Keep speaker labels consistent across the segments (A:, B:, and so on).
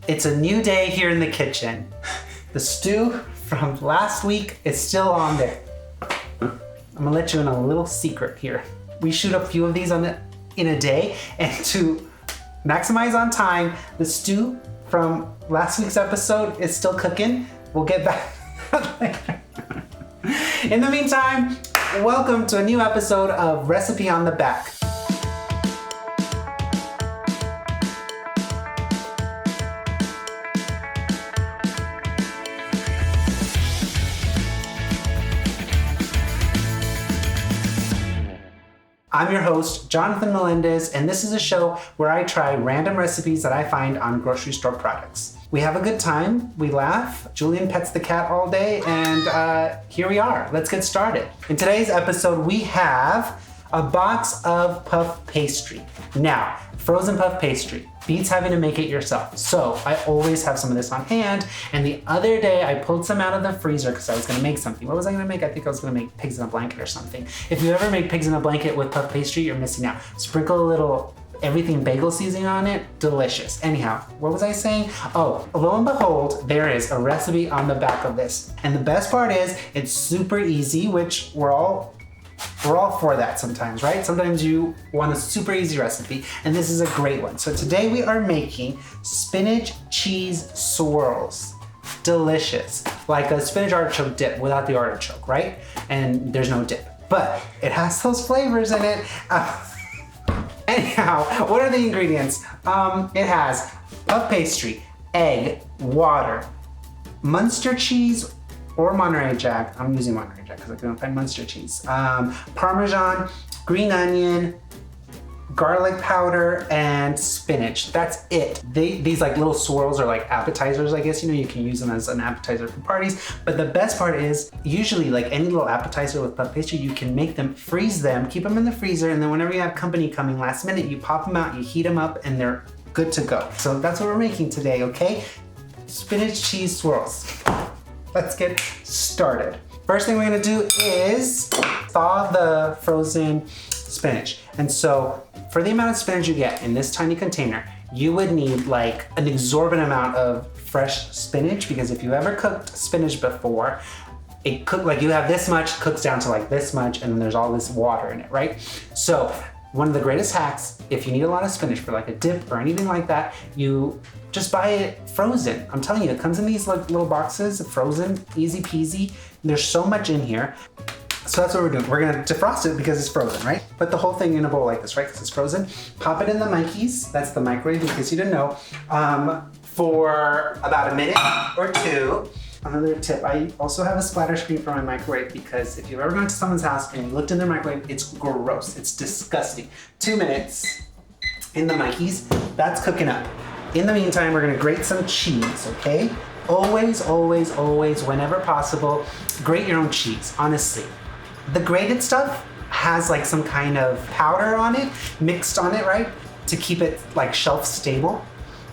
A: It's a new day here in the kitchen. The stew from last week is still on there. I'm gonna let you in a little secret here. We shoot a few of these in a day, and to maximize on time, the stew from last week's episode is still cooking. We'll get back later. In the meantime, welcome to a new episode of Recipe on the Back. I'm your host, Jonathan Melendez, and this is a show where I try random recipes that I find on grocery store products. We have a good time, we laugh, Julian pets the cat all day, and here we are. Let's get started. In today's episode, we have a box of puff pastry. Now, frozen puff pastry beats having to make it yourself. So I always have some of this on hand. And the other day I pulled some out of the freezer because I was gonna make something. What was I gonna make? I think I was gonna make pigs in a blanket or something. If you ever make pigs in a blanket with puff pastry, you're missing out. Sprinkle a little everything bagel seasoning on it, delicious. Anyhow, what was I saying? Oh, lo and behold, there is a recipe on the back of this. And the best part is it's super easy, which we're all for that sometimes, right? Sometimes you want a super easy recipe, and this is a great one. So today we are making spinach cheese swirls. Delicious. Like a spinach artichoke dip without the artichoke, right? And there's no dip, but it has those flavors in it. Anyhow, what are the ingredients? It has puff pastry, egg, water, Muenster cheese, or Monterey Jack. I'm using Monterey Jack because I couldn't find Muenster cheese. Parmesan, green onion, garlic powder, and spinach. That's it. These like little swirls are like appetizers, I guess. You know, you can use them as an appetizer for parties. But the best part is, usually like any little appetizer with puff pastry, you can make them, freeze them, keep them in the freezer, and then whenever you have company coming last minute, you pop them out, you heat them up, and they're good to go. So that's what we're making today, okay? Spinach cheese swirls. Let's get started. First thing we're gonna do is thaw the frozen spinach. And so for the amount of spinach you get in this tiny container, you would need like an exorbitant amount of fresh spinach, because if you ever cooked spinach before, it cooked like you have this much, cooks down to like this much, and then there's all this water in it, right? So one of the greatest hacks, if you need a lot of spinach for like a dip or anything like that, you just buy it frozen. I'm telling you, it comes in these like little boxes, frozen, easy peasy. There's so much in here. So that's what we're doing. We're gonna defrost it because it's frozen, right? Put the whole thing in a bowl like this, right? Because it's frozen. Pop it in the Mikey's, that's the microwave in case you didn't know, for about a minute or two. Another tip, I also have a splatter screen for my microwave because if you've ever gone to someone's house and you looked in their microwave, it's gross, it's disgusting. 2 minutes in the Mikey's, that's cooking up. In the meantime, we're gonna grate some cheese, okay? Always, always, always, whenever possible, grate your own cheese, honestly. The grated stuff has like some kind of powder on it, mixed on it, right? To keep it like shelf stable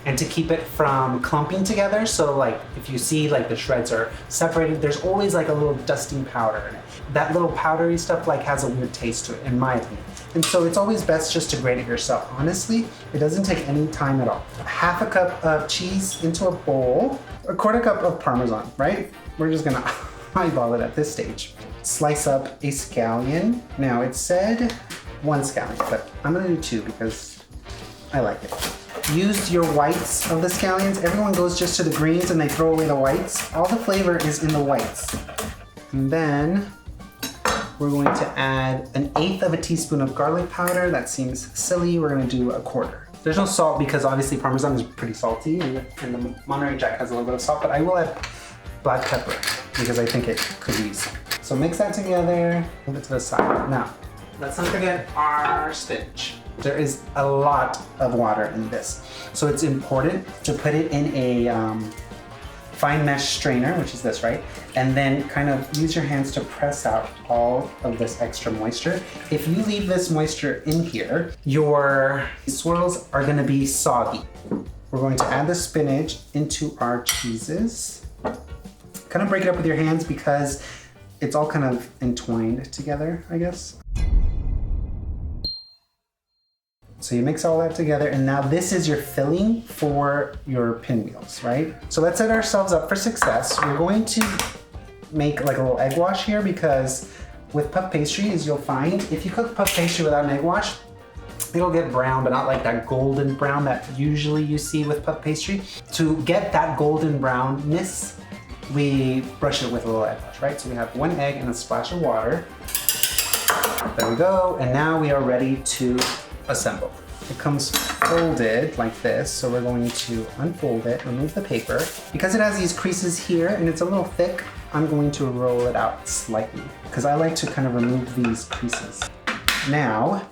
A: and to keep it from clumping together. So like if you see like the shreds are separated, there's always like a little dusting powder in it. That little powdery stuff like has a weird taste to it, in my opinion. And so it's always best just to grate it yourself. Honestly, it doesn't take any time at all. Half a cup of cheese into a bowl, a quarter cup of Parmesan, right? We're just gonna eyeball it at this stage. Slice up a scallion. Now it said 1 scallion, but I'm gonna do 2 because I like it. Use your whites of the scallions. Everyone goes just to the greens and they throw away the whites. All the flavor is in the whites. And then we're going to add 1/8 teaspoon of garlic powder. That seems silly. We're gonna do 1/4. There's no salt because obviously Parmesan is pretty salty and the Monterey Jack has a little bit of salt, but I will add black pepper because I think it could use. So mix that together, move it to the side. Now, let's not forget our spinach. There is a lot of water in this. So it's important to put it in a fine mesh strainer, which is this, right? And then kind of use your hands to press out all of this extra moisture. If you leave this moisture in here, your swirls are gonna be soggy. We're going to add the spinach into our cheeses. Kind of break it up with your hands because it's all kind of entwined together, I guess. So So you mix all that together, and now this is your filling for your pinwheels, right? So let's set ourselves up for success. We're going to make like a little egg wash here, because with puff pastry, as you'll find, if you cook puff pastry without an egg wash, it'll get brown, but not like that golden brown that usually you see with puff pastry. To get that golden brownness, we brush it with a little egg wash, right? So we have 1 egg and a splash of water. There we go, and now we are ready to assemble. It comes folded like this, so we're going to unfold it, remove the paper. Because it has these creases here and it's a little thick, I'm going to roll it out slightly, because I like to kind of remove these creases. Now,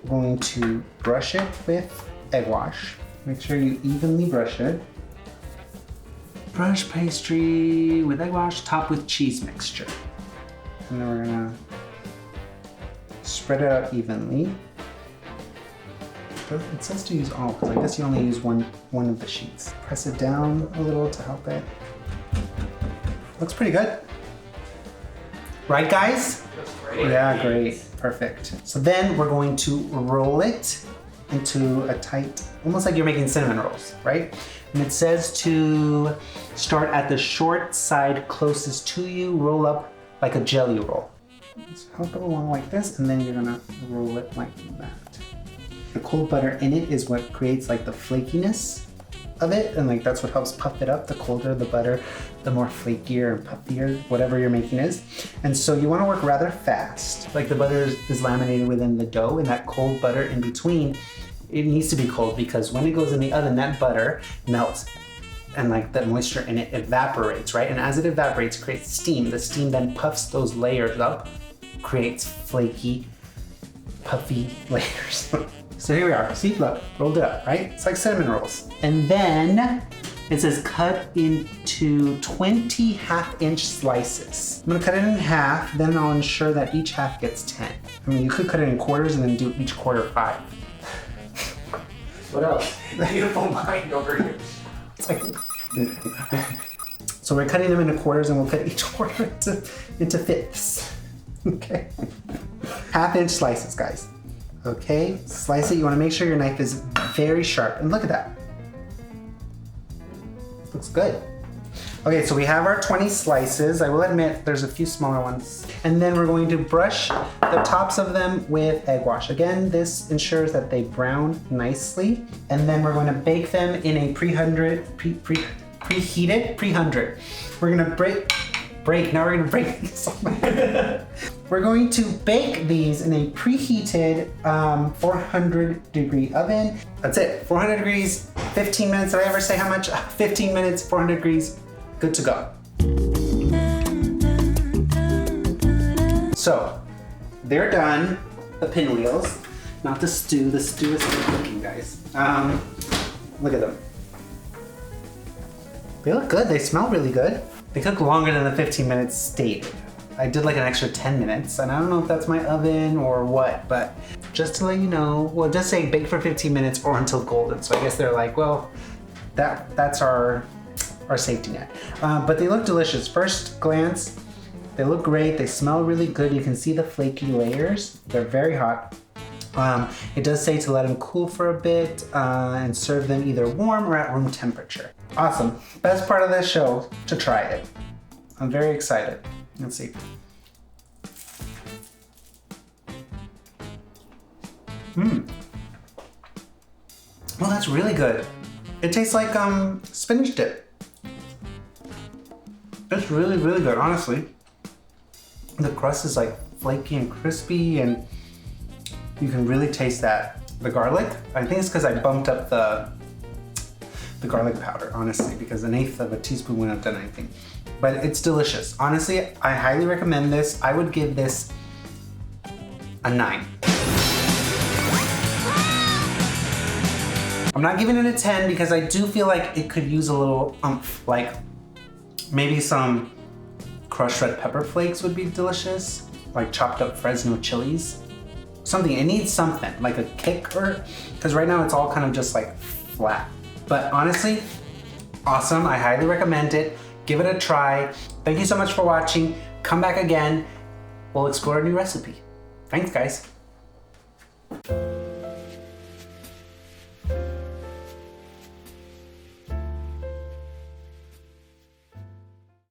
A: I'm going to brush it with egg wash. Make sure you evenly brush it. Brush pastry with egg wash, top with cheese mixture. And then we're gonna spread it out evenly. It says to use all, because I guess you only use one of the sheets. Press it down a little to help it. Looks pretty good. Right, guys?
B: Looks great.
A: Yeah, great. Perfect. So then we're going to roll it into a tight, almost like you're making cinnamon rolls, right? And it says to start at the short side closest to you, roll up like a jelly roll. Just help it along like this, and then you're gonna roll it like that. The cold butter in it is what creates like the flakiness of it, and like that's what helps puff it up. The colder the butter, the more flakier and puffier whatever you're making is. And so you want to work rather fast. Like the butter is laminated within the dough, and that cold butter in between, it needs to be cold, because when it goes in the oven, that butter melts and like the moisture in it evaporates, right? And as it evaporates, it creates steam. The steam then puffs those layers up, creates flaky, puffy layers. So here we are, see, look, rolled it up, right? It's like cinnamon rolls. And then it says cut into 20 half-inch slices. I'm gonna cut it in half, then I'll ensure that each half gets 10. I mean, you could cut it in quarters and then do each quarter 5.
B: What else? Beautiful mind over here.
A: It's like, so we're cutting them into quarters, and we'll cut each quarter into fifths. Okay. Half-inch slices, guys. Okay, slice it. You want to make sure your knife is very sharp. And look at that. Looks good. Okay, so we have our 20 slices. I will admit there's a few smaller ones. And then we're going to brush the tops of them with egg wash. Again, this ensures that they brown nicely. And then we're going to bake them in a preheated. We're going to break. Now we're going to break these. We're going to bake these in a preheated 400 degree oven. That's it, 400 degrees, 15 minutes. Did I ever say how much? 15 minutes, 400 degrees, good to go. So, they're done, the pinwheels. Not the stew is still cooking, guys. Look at them. They look good, they smell really good. They cook longer than the 15 minutes stated. I did like an extra 10 minutes, and I don't know if that's my oven or what, but just to let you know, well, just say bake for 15 minutes or until golden. So I guess they're like, well, that's our safety net. But they look delicious. First glance, they look great. They smell really good. You can see the flaky layers. They're very hot. It does say to let them cool for a bit and serve them either warm or at room temperature. Awesome. Best part of this show, to try it. I'm very excited. Let's see. Well, that's really good. It tastes like spinach dip. It's really, really good, honestly. The crust is like flaky and crispy, and you can really taste that. The garlic, I think it's because I bumped up the garlic powder, honestly, because 1/8 of a teaspoon wouldn't have done anything. But it's delicious. Honestly, I highly recommend this. I would give this a 9. I'm not giving it a 10 because I do feel like it could use a little oomph, like maybe some crushed red pepper flakes would be delicious, like chopped up Fresno chilies. Something, it needs something, like a kick, or, because right now it's all kind of just like flat. But honestly, awesome, I highly recommend it. Give it a try. Thank you so much for watching. Come back again. We'll explore a new recipe. Thanks, guys.